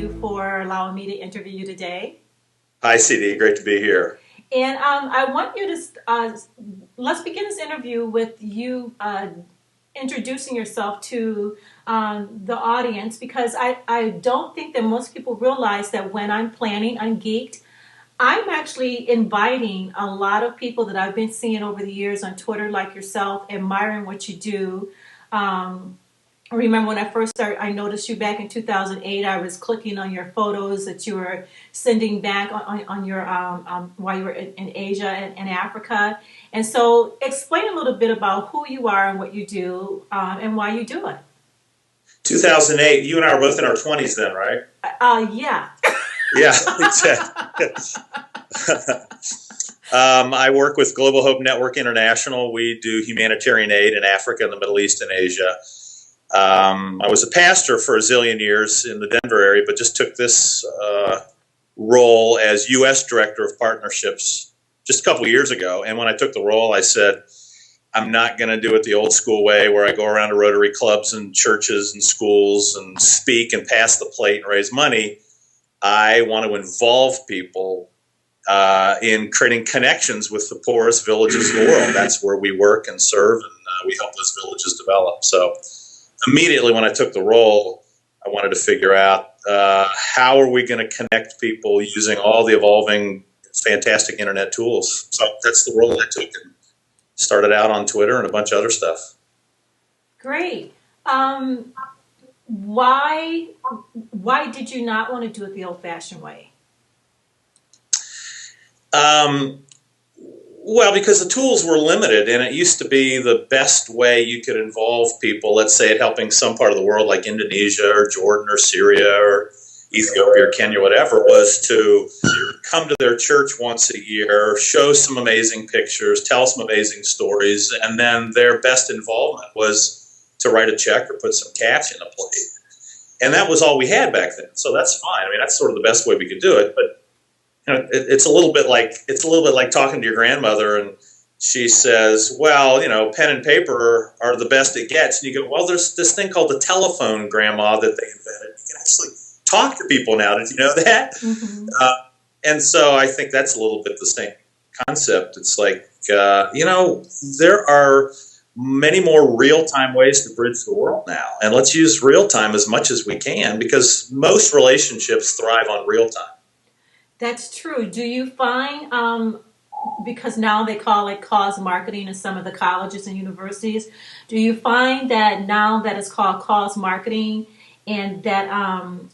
you for allowing me to interview you today. Hi, CD. Great to be here. And I want you to let's begin this interview with you introducing yourself to the audience, because I don't think that most people realize that when I'm planning unGeeked, I'm actually inviting a lot of people that I've been seeing over the years on Twitter, like yourself, admiring what you do. I remember when I first started, I noticed you back in 2008. I was clicking on your photos that you were sending back on your while you were in Asia and Africa. And so explain a little bit about who you are and what you do and why you do it. 2008, you and I were both in our 20s then, right? Yeah. Yeah, exactly. I work with Global Hope Network International. We do humanitarian aid in Africa and the Middle East and Asia. I was a pastor for a zillion years in the Denver area, but just took this role as U.S. Director of Partnerships just a couple of years ago. And when I took the role, I said, I'm not going to do it the old school way where I go around to Rotary clubs and churches and schools and speak and pass the plate and raise money. I want to involve people in creating connections with the poorest villages of the world. That's where we work and serve, and we help those villages develop. So immediately when I took the role, I wanted to figure out how are we going to connect people using all the evolving, fantastic internet tools. So that's the role I took, and started out on Twitter and a bunch of other stuff. Great. Why did you not want to do it the old-fashioned way? Well, because the tools were limited, and it used to be the best way you could involve people, let's say, at helping some part of the world like Indonesia or Jordan or Syria or Ethiopia or Kenya, whatever, was to come to their church once a year, show some amazing pictures, tell some amazing stories, and then their best involvement was to write a check or put some cash in a plate. And that was all we had back then, so that's fine. I mean, that's sort of the best way we could do it, but you know, it's a little bit like talking to your grandmother, and she says, "Well, you know, pen and paper are the best it gets." And you go, "Well, there's this thing called the telephone, Grandma, that they invented. You can actually talk to people now. Did you know that?" Mm-hmm. And so I think that's a little bit the same concept. It's like, you know, there are many more real-time ways to bridge the world now, and let's use real-time as much as we can, because most relationships thrive on real-time. That's true. Do you find, because now they call it cause marketing in some of the colleges and universities, do you find that now that it's called cause marketing and that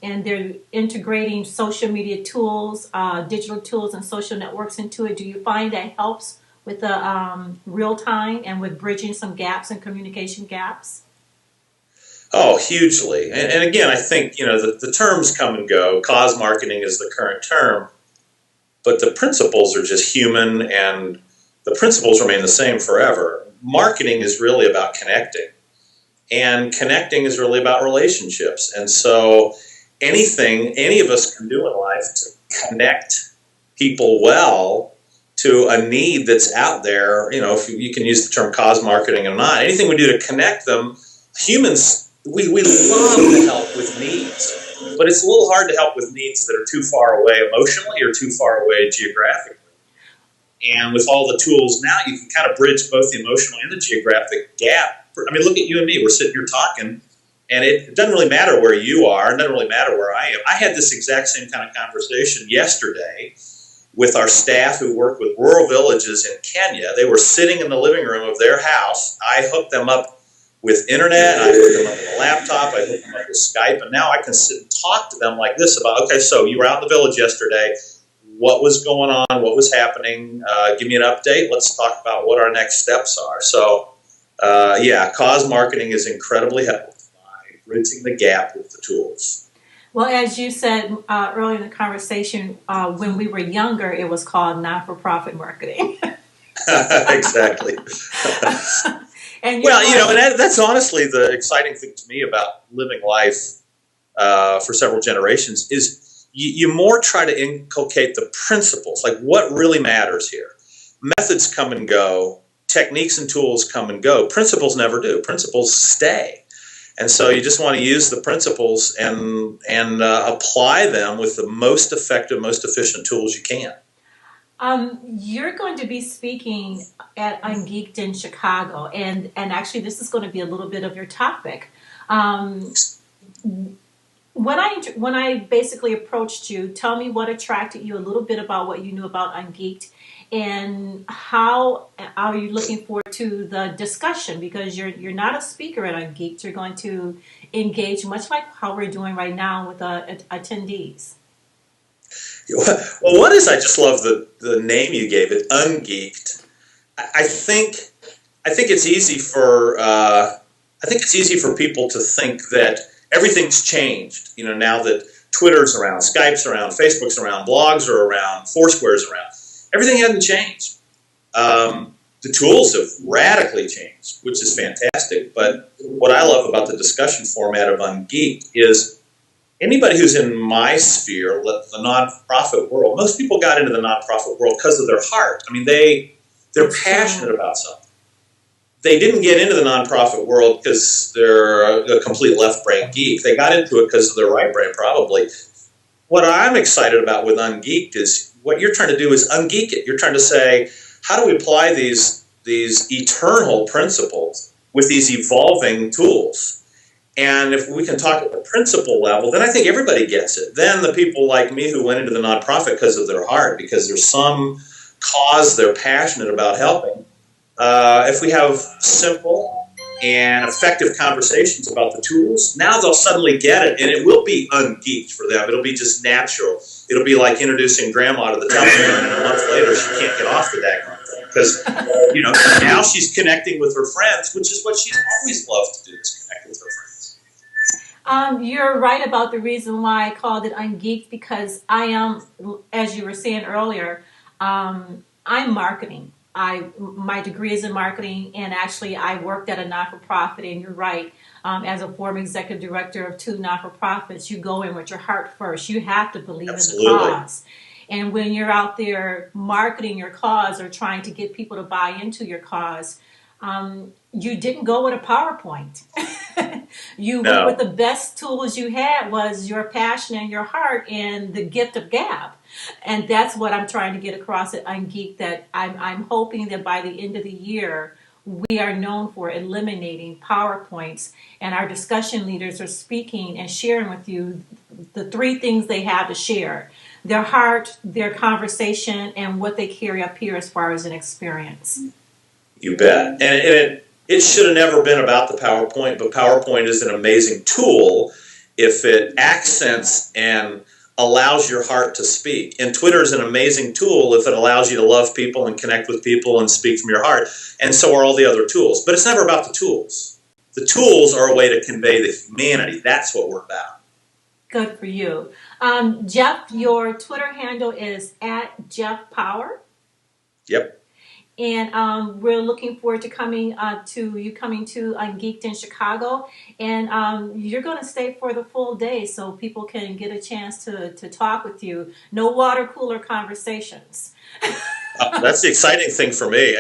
and they're integrating social media tools, digital tools and social networks into it, do you find that helps with the real time and with bridging some gaps and communication gaps? Oh, hugely. And again, I think, you know, the terms come and go. Cause marketing is the current term, but the principles are just human, and the principles remain the same forever. Marketing is really about connecting, and connecting is really about relationships. And so anything any of us can do in life to connect people well to a need that's out there, you know, if you can use the term cause marketing or not, anything we do to connect them, humans, we love to help with needs. But it's a little hard to help with needs that are too far away emotionally or too far away geographically. And with all the tools now, you can kind of bridge both the emotional and the geographic gap. I mean, look at you and me. We're sitting here talking, and it doesn't really matter where you are. It doesn't really matter where I am. I had this exact same kind of conversation yesterday with our staff who work with rural villages in Kenya. They were sitting in the living room of their house. I hooked them up with internet, I hooked them up with a laptop, I hooked them up with Skype, and now I can sit and talk to them like this about, okay, so you were out in the village yesterday, what was going on, what was happening, give me an update, let's talk about what our next steps are. So, yeah, cause marketing is incredibly helpful by bridging the gap with the tools. Well, as you said earlier in the conversation, when we were younger, it was called not-for-profit marketing. Exactly. And well, you know, and that's honestly the exciting thing to me about living life for several generations is you more try to inculcate the principles, like what really matters here. Methods come and go, techniques and tools come and go. Principles never do. Principles stay. And so you just want to use the principles and apply them with the most effective, most efficient tools you can. You're going to be speaking at unGeeked in Chicago, and actually, this is going to be a little bit of your topic. Um, when I basically approached you, tell me what attracted you, a little bit about what you knew about unGeeked, and how are you looking forward to the discussion? Because you're not a speaker at unGeeked, you're going to engage much like how we're doing right now with attendees. Well, one is I just love the name you gave it, ungeeked. I think it's easy for people to think that everything's changed. You know, now that Twitter's around, Skype's around, Facebook's around, blogs are around, Foursquare's around. Everything hasn't changed. The tools have radically changed, which is fantastic. But what I love about the discussion format of ungeeked is anybody who's in my sphere, the nonprofit world, most people got into the nonprofit world because of their heart. I mean, they're passionate about something. They didn't get into the nonprofit world because they're a complete left brain geek. They got into it because of their right brain, probably. What I'm excited about with ungeeked is what you're trying to do is ungeek it. You're trying to say, how do we apply these eternal principles with these evolving tools? And if we can talk at the principle level, then I think everybody gets it. Then the people like me who went into the nonprofit because of their heart, because there's some cause they're passionate about helping. If we have simple and effective conversations about the tools, now they'll suddenly get it, and it will be ungeeked for them. It'll be just natural. It'll be like introducing grandma to the telephone, and a month later she can't get off the daggone thing because now she's connecting with her friends, which is what she's always loved to do, is connect with her friends. You're right about the reason why I called it ungeeked, because I am, as you were saying earlier, I'm marketing. My degree is in marketing, and actually I worked at a not-for-profit, and you're right. As a former executive director of 2 not-for-profits, you go in with your heart first. You have to believe Absolutely. In the cause. And when you're out there marketing your cause or trying to get people to buy into your cause, you didn't go with a PowerPoint. You went with the best tools you had was your passion and your heart and the gift of gab. And that's what I'm trying to get across at unGeeked, that I'm hoping that by the end of the year, we are known for eliminating PowerPoints, and our discussion leaders are speaking and sharing with you the 3 things they have to share: their heart, their conversation, and what they carry up here as far as an experience. You bet. And it should have never been about the PowerPoint, but PowerPoint is an amazing tool if it accents and allows your heart to speak. And Twitter is an amazing tool if it allows you to love people and connect with people and speak from your heart. And so are all the other tools. But it's never about the tools. The tools are a way to convey the humanity. That's what we're about. Good for you. Jeff, your Twitter handle is @JeffPower. Yep. And we're looking forward to coming to unGeeked in Chicago. And you're going to stay for the full day so people can get a chance to talk with you. No water cooler conversations. That's the exciting thing for me.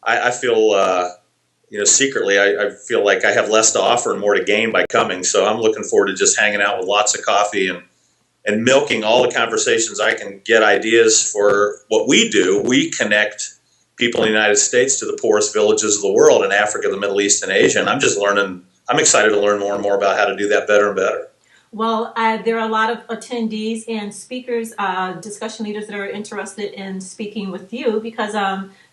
I feel, secretly, I feel like I have less to offer and more to gain by coming. So I'm looking forward to just hanging out with lots of coffee and milking all the conversations I can get ideas for what we do. We connect people in the United States to the poorest villages of the world in Africa, the Middle East, and Asia. And I'm excited to learn more and more about how to do that better and better. Well, there are a lot of attendees and speakers, discussion leaders that are interested in speaking with you because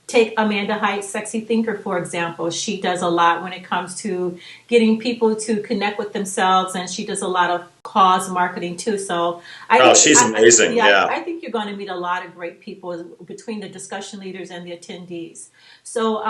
take Amanda Height, Sexy Thinker, for example. She does a lot when it comes to getting people to connect with themselves, and she does a lot of cause marketing too. So she's amazing. I think you're going to meet a lot of great people between the discussion leaders and the attendees. So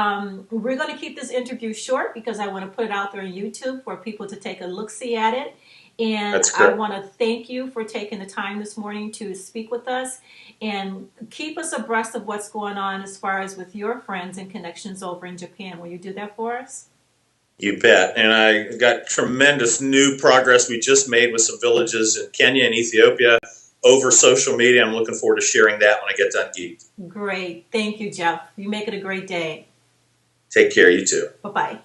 we're going to keep this interview short because I want to put it out there on YouTube for people to take a look-see at it. And I want to thank you for taking the time this morning to speak with us and keep us abreast of what's going on as far as with your friends and connections over in Japan. Will you do that for us? You bet. And I got tremendous new progress we just made with some villages in Kenya and Ethiopia over social media. I'm looking forward to sharing that when I get done geeked. Great. Thank you, Jeff. You make it a great day. Take care. You too. Bye-bye.